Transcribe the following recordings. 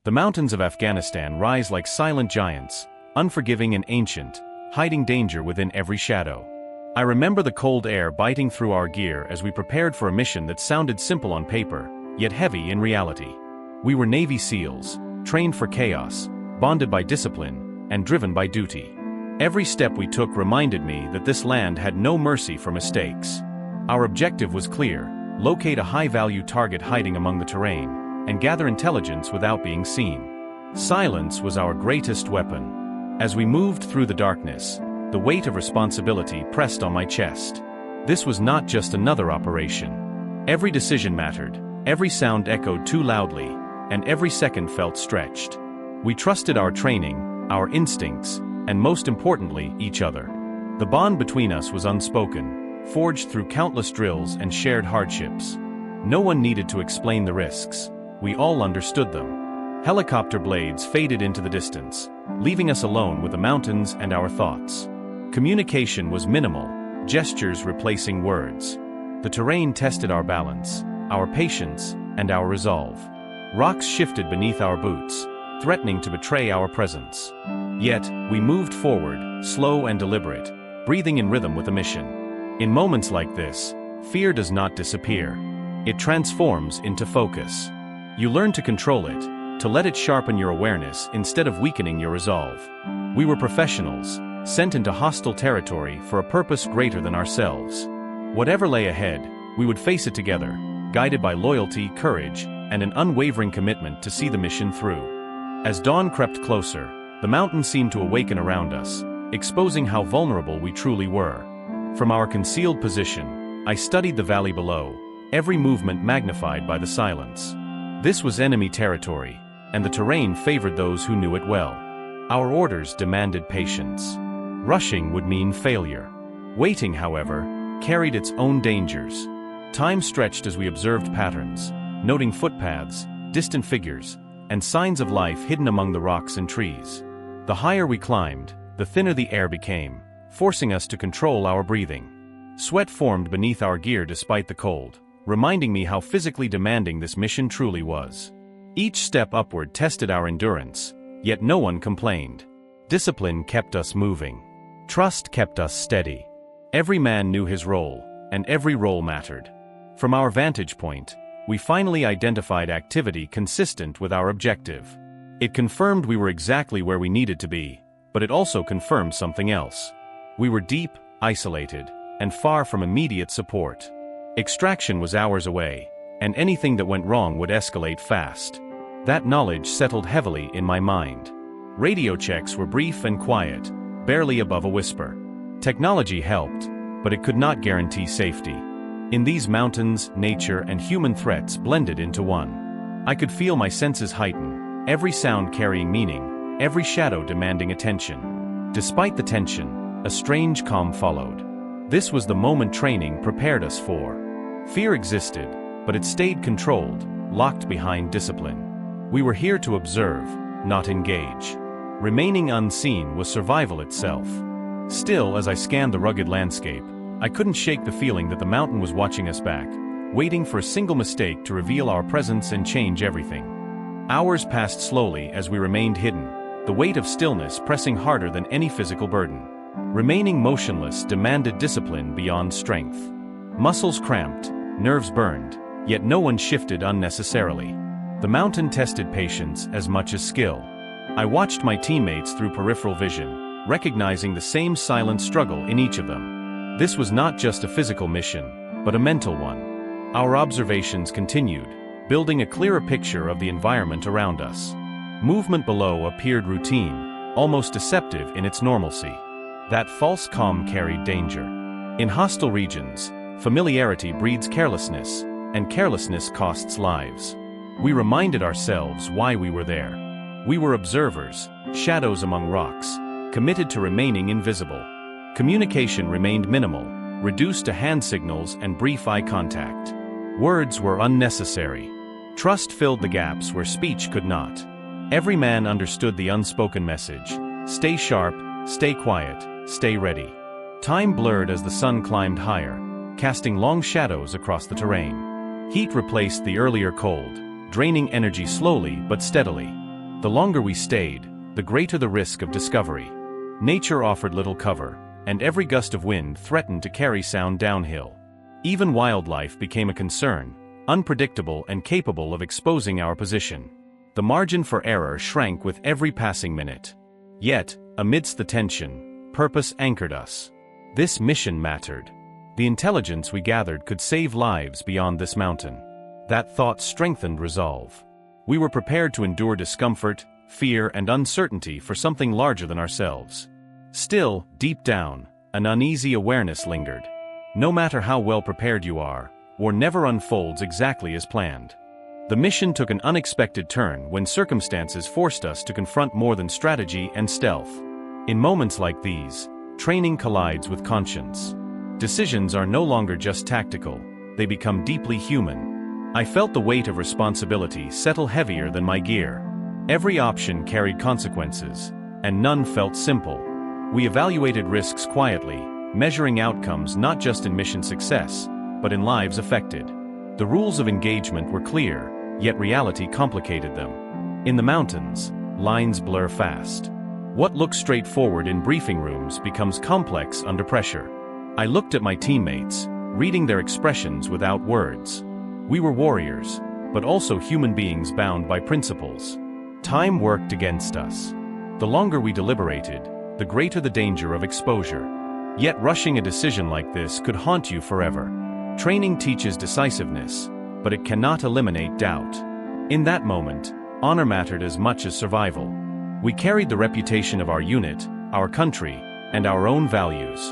The mountains of Afghanistan rise like silent giants, unforgiving and ancient, hiding danger within every shadow. I remember the cold air biting through our gear as we prepared for a mission that sounded simple on paper, yet heavy in reality. We were Navy SEALs, trained for chaos, bonded by discipline, and driven by duty. Every step we took reminded me that this land had no mercy for mistakes. Our objective was clear: locate a high-value target hiding among the terrain, and gather intelligence without being seen. Silence was our greatest weapon. As we moved through the darkness, the weight of responsibility pressed on my chest. This was not just another operation. Every decision mattered, every sound echoed too loudly, and every second felt stretched. We trusted our training, our instincts, and most importantly, each other. The bond between us was unspoken, forged through countless drills and shared hardships. No one needed to explain the risks. We all understood them. Helicopter blades faded into the distance, leaving us alone with the mountains and our thoughts. Communication was minimal, gestures replacing words. The terrain tested our balance, our patience, and our resolve. Rocks shifted beneath our boots, threatening to betray our presence. Yet, we moved forward, slow and deliberate, breathing in rhythm with the mission. In moments like this, fear does not disappear. It transforms into focus. You learn to control it, to let it sharpen your awareness instead of weakening your resolve. We were professionals, sent into hostile territory for a purpose greater than ourselves. Whatever lay ahead, we would face it together, guided by loyalty, courage, and an unwavering commitment to see the mission through. As dawn crept closer, the mountains seemed to awaken around us, exposing how vulnerable we truly were. From our concealed position, I studied the valley below, every movement magnified by the silence. This was enemy territory, and the terrain favored those who knew it well. Our orders demanded patience. Rushing would mean failure. Waiting, however, carried its own dangers. Time stretched as we observed patterns, noting footpaths, distant figures, and signs of life hidden among the rocks and trees. The higher we climbed, the thinner the air became, forcing us to control our breathing. Sweat formed beneath our gear despite the cold, reminding me how physically demanding this mission truly was. Each step upward tested our endurance, yet no one complained. Discipline kept us moving. Trust kept us steady. Every man knew his role, and every role mattered. From our vantage point, we finally identified activity consistent with our objective. It confirmed we were exactly where we needed to be, but it also confirmed something else. We were deep, isolated, and far from immediate support. Extraction was hours away, and anything that went wrong would escalate fast. That knowledge settled heavily in my mind. Radio checks were brief and quiet, barely above a whisper. Technology helped, but it could not guarantee safety. In these mountains, nature and human threats blended into one. I could feel my senses heighten, every sound carrying meaning, every shadow demanding attention. Despite the tension, a strange calm followed. This was the moment training prepared us for. Fear existed, but it stayed controlled, locked behind discipline. We were here to observe, not engage. Remaining unseen was survival itself. Still, as I scanned the rugged landscape, I couldn't shake the feeling that the mountain was watching us back, waiting for a single mistake to reveal our presence and change everything. Hours passed slowly as we remained hidden, the weight of stillness pressing harder than any physical burden. Remaining motionless demanded discipline beyond strength. Muscles cramped, nerves burned, yet no one shifted unnecessarily. The mountain tested patience as much as skill. I watched my teammates through peripheral vision, recognizing the same silent struggle in each of them. This was not just a physical mission, but a mental one. Our observations continued, building a clearer picture of the environment around us. Movement below appeared routine, almost deceptive in its normalcy. That false calm carried danger. In hostile regions, familiarity breeds carelessness, and carelessness costs lives. We reminded ourselves why we were there. We were observers, shadows among rocks, committed to remaining invisible. Communication remained minimal, reduced to hand signals and brief eye contact. Words were unnecessary. Trust filled the gaps where speech could not. Every man understood the unspoken message: stay sharp, stay quiet, stay ready. Time blurred as the sun climbed higher, casting long shadows across the terrain. Heat replaced the earlier cold, draining energy slowly but steadily. The longer we stayed, the greater the risk of discovery. Nature offered little cover, and every gust of wind threatened to carry sound downhill. Even wildlife became a concern, unpredictable and capable of exposing our position. The margin for error shrank with every passing minute. Yet, amidst the tension, purpose anchored us. This mission mattered. The intelligence we gathered could save lives beyond this mountain. That thought strengthened resolve. We were prepared to endure discomfort, fear, and uncertainty for something larger than ourselves. Still, deep down, an uneasy awareness lingered. No matter how well prepared you are, war never unfolds exactly as planned. The mission took an unexpected turn when circumstances forced us to confront more than strategy and stealth. In moments like these, training collides with conscience. Decisions are no longer just tactical, they become deeply human. I felt the weight of responsibility settle heavier than my gear. Every option carried consequences, and none felt simple. We evaluated risks quietly, measuring outcomes not just in mission success, but in lives affected. The rules of engagement were clear, yet reality complicated them. In the mountains, lines blur fast. What looks straightforward in briefing rooms becomes complex under pressure. I looked at my teammates, reading their expressions without words. We were warriors, but also human beings bound by principles. Time worked against us. The longer we deliberated, the greater the danger of exposure. Yet rushing a decision like this could haunt you forever. Training teaches decisiveness, but it cannot eliminate doubt. In that moment, honor mattered as much as survival. We carried the reputation of our unit, our country, and our own values.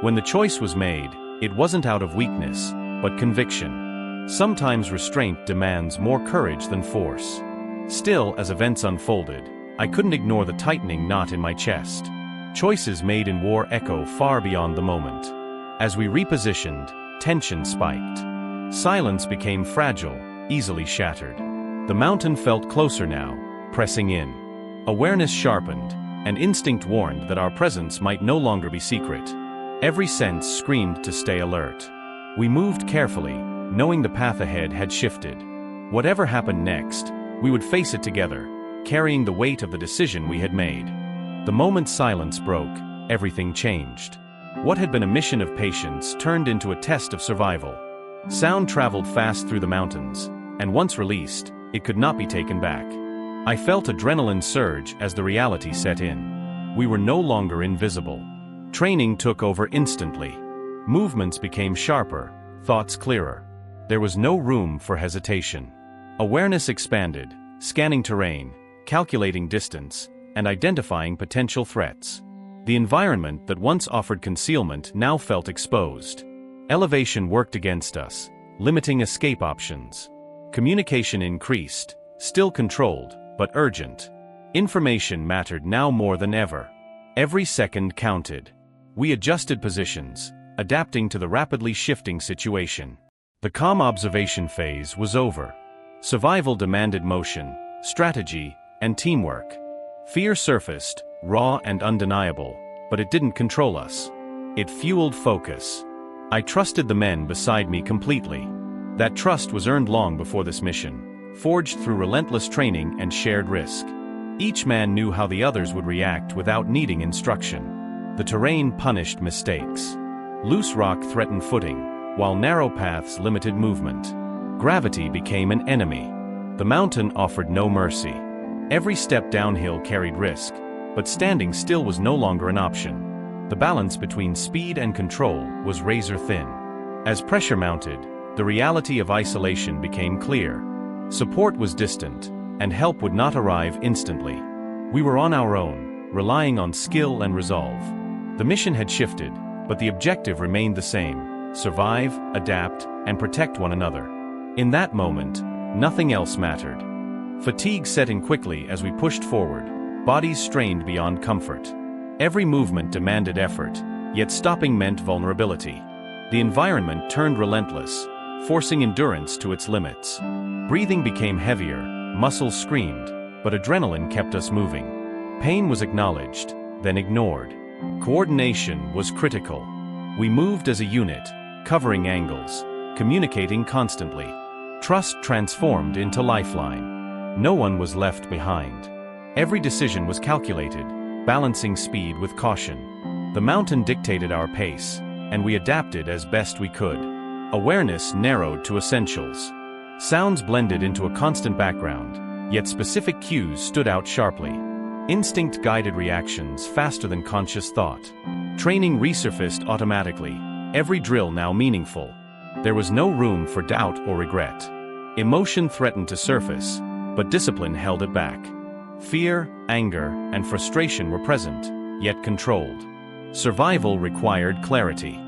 When the choice was made, it wasn't out of weakness, but conviction. Sometimes restraint demands more courage than force. Still, as events unfolded, I couldn't ignore the tightening knot in my chest. Choices made in war echo far beyond the moment. As we repositioned, tension spiked. Silence became fragile, easily shattered. The mountain felt closer now, pressing in. Awareness sharpened, and instinct warned that our presence might no longer be secret. Every sense screamed to stay alert. We moved carefully, knowing the path ahead had shifted. Whatever happened next, we would face it together, carrying the weight of the decision we had made. The moment silence broke, everything changed. What had been a mission of patience turned into a test of survival. Sound traveled fast through the mountains, and once released, it could not be taken back. I felt adrenaline surge as the reality set in. We were no longer invisible. Training took over instantly. Movements became sharper, thoughts clearer. There was no room for hesitation. Awareness expanded, scanning terrain, calculating distance, and identifying potential threats. The environment that once offered concealment now felt exposed. Elevation worked against us, limiting escape options. Communication increased, still controlled, but urgent. Information mattered now more than ever. Every second counted. We adjusted positions, adapting to the rapidly shifting situation. The calm observation phase was over. Survival demanded motion, strategy, and teamwork. Fear surfaced, raw and undeniable, but it didn't control us. It fueled focus. I trusted the men beside me completely. That trust was earned long before this mission, forged through relentless training and shared risk. Each man knew how the others would react without needing instruction. The terrain punished mistakes. Loose rock threatened footing, while narrow paths limited movement. Gravity became an enemy. The mountain offered no mercy. Every step downhill carried risk, but standing still was no longer an option. The balance between speed and control was razor thin. As pressure mounted, the reality of isolation became clear. Support was distant, and help would not arrive instantly. We were on our own, relying on skill and resolve. The mission had shifted, but the objective remained the same: survive, adapt, and protect one another. In that moment, nothing else mattered. Fatigue set in quickly as we pushed forward, bodies strained beyond comfort. Every movement demanded effort, yet stopping meant vulnerability. The environment turned relentless, forcing endurance to its limits. Breathing became heavier, muscles screamed, but adrenaline kept us moving. Pain was acknowledged, then ignored. Coordination was critical. We moved as a unit, covering angles, communicating constantly. Trust transformed into lifeline. No one was left behind. Every decision was calculated, balancing speed with caution. The mountain dictated our pace, and we adapted as best we could. Awareness narrowed to essentials. Sounds blended into a constant background, yet specific cues stood out sharply. Instinct guided reactions faster than conscious thought. Training resurfaced automatically, every drill now meaningful. There was no room for doubt or regret. Emotion threatened to surface, but discipline held it back. Fear, anger, and frustration were present, yet controlled. Survival required clarity.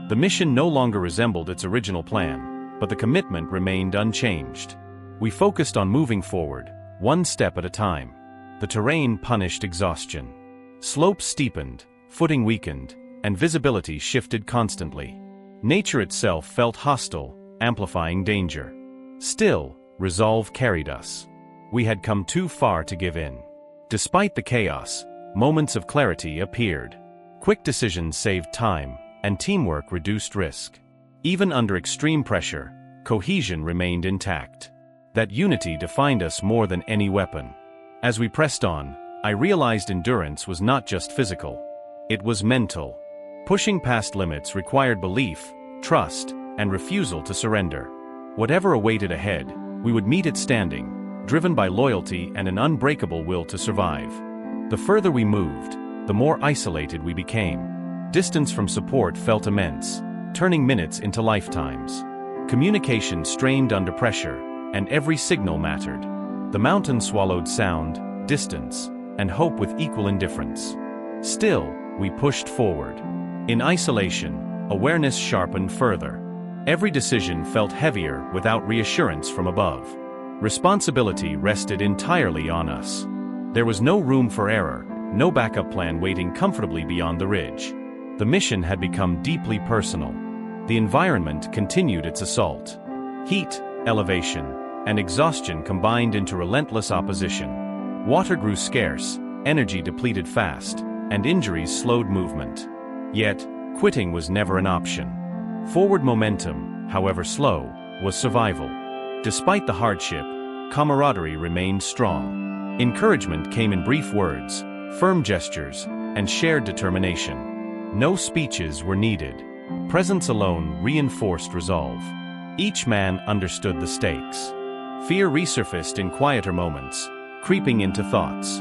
The mission no longer resembled its original plan, but the commitment remained unchanged. We focused on moving forward, one step at a time. The terrain punished exhaustion. Slopes steepened, footing weakened, and visibility shifted constantly. Nature itself felt hostile, amplifying danger. Still, resolve carried us. We had come too far to give in. Despite the chaos, moments of clarity appeared. Quick decisions saved time, and teamwork reduced risk. Even under extreme pressure, cohesion remained intact. That unity defined us more than any weapon. As we pressed on, I realized endurance was not just physical. It was mental. Pushing past limits required belief, trust, and refusal to surrender. Whatever awaited ahead, we would meet it standing, driven by loyalty and an unbreakable will to survive. The further we moved, the more isolated we became. Distance from support felt immense, turning minutes into lifetimes. Communication strained under pressure, and every signal mattered. The mountain swallowed sound, distance, and hope with equal indifference. Still, we pushed forward. In isolation, awareness sharpened further. Every decision felt heavier without reassurance from above. Responsibility rested entirely on us. There was no room for error, no backup plan waiting comfortably beyond the ridge. The mission had become deeply personal. The environment continued its assault. Heat, elevation, and exhaustion combined into relentless opposition. Water grew scarce, energy depleted fast, and injuries slowed movement. Yet, quitting was never an option. Forward momentum, however slow, was survival. Despite the hardship, camaraderie remained strong. Encouragement came in brief words, firm gestures, and shared determination. No speeches were needed. Presence alone reinforced resolve. Each man understood the stakes. Fear resurfaced in quieter moments, creeping into thoughts.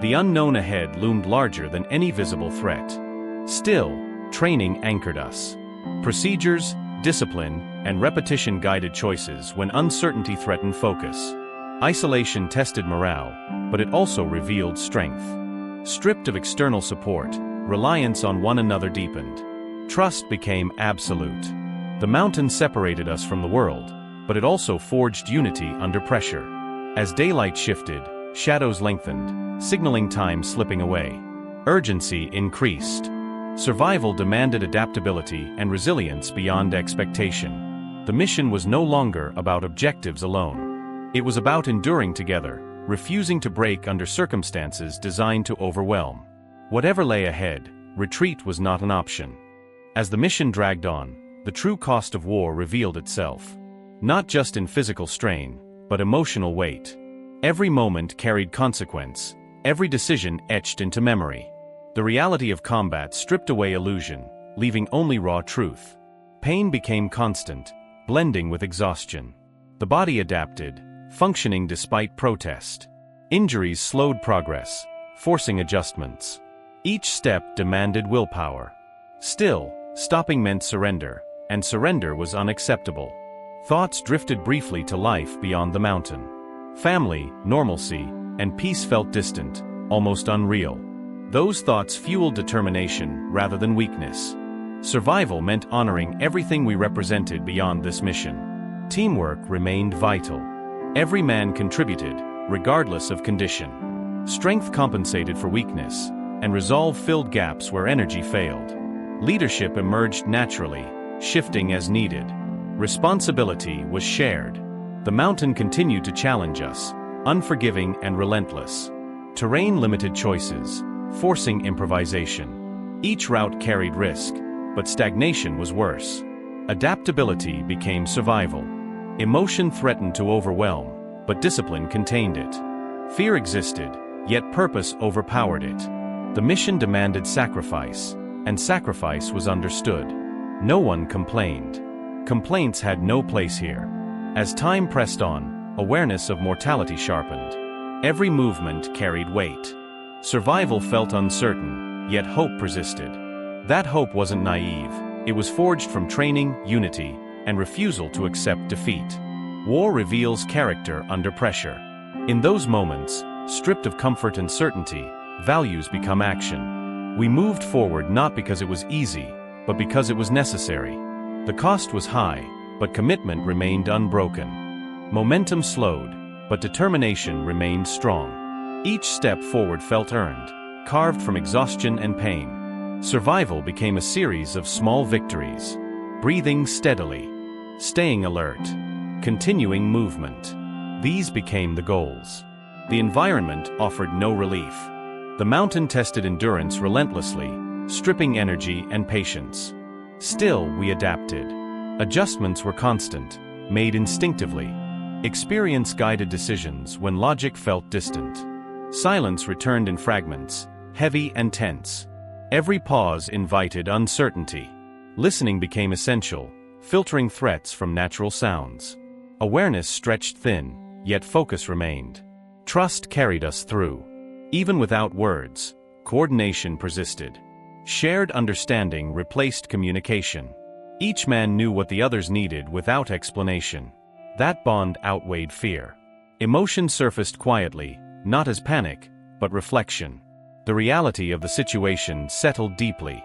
The unknown ahead loomed larger than any visible threat. Still, training anchored us. Procedures, discipline, and repetition guided choices when uncertainty threatened focus. Isolation tested morale, but it also revealed strength. Stripped of external support, reliance on one another deepened. Trust became absolute. The mountain separated us from the world, but it also forged unity under pressure. As daylight shifted, shadows lengthened, signaling time slipping away. Urgency increased. Survival demanded adaptability and resilience beyond expectation. The mission was no longer about objectives alone. It was about enduring together, refusing to break under circumstances designed to overwhelm. Whatever lay ahead, retreat was not an option. As the mission dragged on, the true cost of war revealed itself. Not just in physical strain, but emotional weight. Every moment carried consequence, every decision etched into memory. The reality of combat stripped away illusion, leaving only raw truth. Pain became constant, blending with exhaustion. The body adapted, functioning despite protest. Injuries slowed progress, forcing adjustments. Each step demanded willpower. Still, stopping meant surrender, and surrender was unacceptable. Thoughts drifted briefly to life beyond the mountain. Family, normalcy, and peace felt distant, almost unreal. Those thoughts fueled determination rather than weakness. Survival meant honoring everything we represented beyond this mission. Teamwork remained vital. Every man contributed, regardless of condition. Strength compensated for weakness, and resolve filled gaps where energy failed. Leadership emerged naturally, shifting as needed. Responsibility was shared. The mountain continued to challenge us, unforgiving and relentless. Terrain limited choices, forcing improvisation. Each route carried risk, but stagnation was worse. Adaptability became survival. Emotion threatened to overwhelm, but discipline contained it. Fear existed, yet purpose overpowered it. The mission demanded sacrifice, and sacrifice was understood. No one complained. Complaints had no place here. As time pressed on, awareness of mortality sharpened. Every movement carried weight. Survival felt uncertain, yet hope persisted. That hope wasn't naive. It was forged from training, unity, and refusal to accept defeat. War reveals character under pressure. In those moments, stripped of comfort and certainty, values become action. We moved forward not because it was easy, but because it was necessary. The cost was high, but commitment remained unbroken. Momentum slowed, but determination remained strong. Each step forward felt earned, carved from exhaustion and pain. Survival became a series of small victories. Breathing steadily, staying alert, continuing movement. These became the goals. The environment offered no relief. The mountain tested endurance relentlessly, stripping energy and patience. Still, we adapted. Adjustments were constant, made instinctively. Experience guided decisions when logic felt distant. Silence returned in fragments, heavy and tense. Every pause invited uncertainty. Listening became essential, filtering threats from natural sounds. Awareness stretched thin, yet focus remained. Trust carried us through. Even without words, coordination persisted. Shared understanding replaced communication. Each man knew what the others needed without explanation. That bond outweighed fear. Emotion surfaced quietly, not as panic, but reflection. The reality of the situation settled deeply.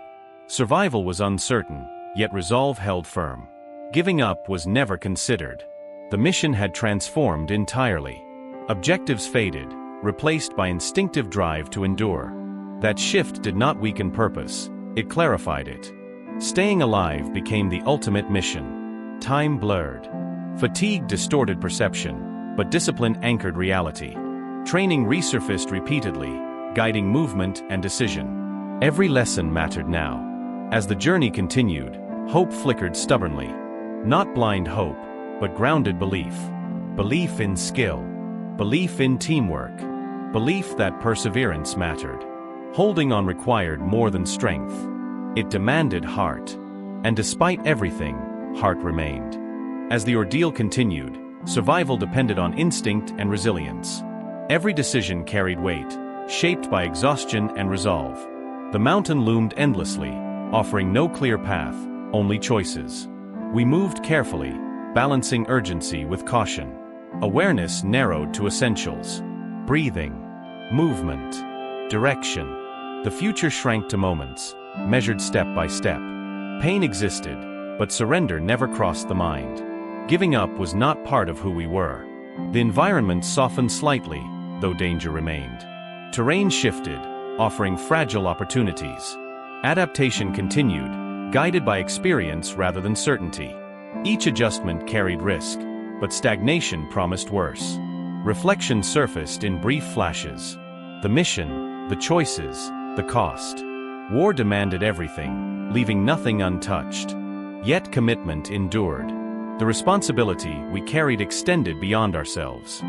Survival was uncertain, yet resolve held firm. Giving up was never considered. The mission had transformed entirely. Objectives faded, replaced by instinctive drive to endure. That shift did not weaken purpose, it clarified it. Staying alive became the ultimate mission. Time blurred. Fatigue distorted perception, but discipline anchored reality. Training resurfaced repeatedly, guiding movement and decision. Every lesson mattered now. As the journey continued, hope flickered stubbornly. Not blind hope, but grounded belief. Belief in skill. Belief in teamwork. Belief that perseverance mattered. Holding on required more than strength. It demanded heart. And despite everything, heart remained. As the ordeal continued, survival depended on instinct and resilience. Every decision carried weight, shaped by exhaustion and resolve. The mountain loomed endlessly, offering no clear path, only choices. We moved carefully, balancing urgency with caution. Awareness narrowed to essentials. Breathing, movement, direction. The future shrank to moments, measured step by step. Pain existed, but surrender never crossed the mind. Giving up was not part of who we were. The environment softened slightly, though danger remained. Terrain shifted, offering fragile opportunities. Adaptation continued, guided by experience rather than certainty. Each adjustment carried risk, but stagnation promised worse. Reflection surfaced in brief flashes. The mission, the choices, the cost. War demanded everything, leaving nothing untouched. Yet commitment endured. The responsibility we carried extended beyond ourselves.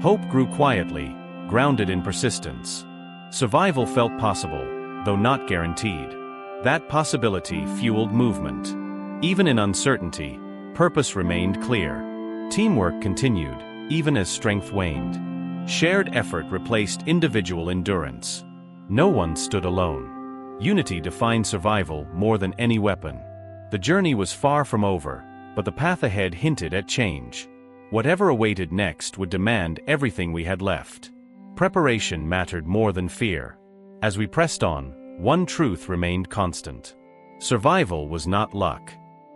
Hope grew quietly, grounded in persistence. Survival felt possible, though not guaranteed. That possibility fueled movement. Even in uncertainty, purpose remained clear. Teamwork continued, even as strength waned. Shared effort replaced individual endurance. No one stood alone. Unity defined survival more than any weapon. The journey was far from over, but the path ahead hinted at change. Whatever awaited next would demand everything we had left. Preparation mattered more than fear. As we pressed on, one truth remained constant. Survival was not luck.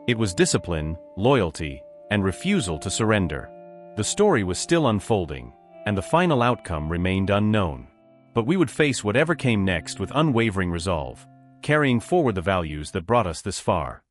It was discipline, loyalty, and refusal to surrender. The story was still unfolding, and the final outcome remained unknown. But we would face whatever came next with unwavering resolve, carrying forward the values that brought us this far.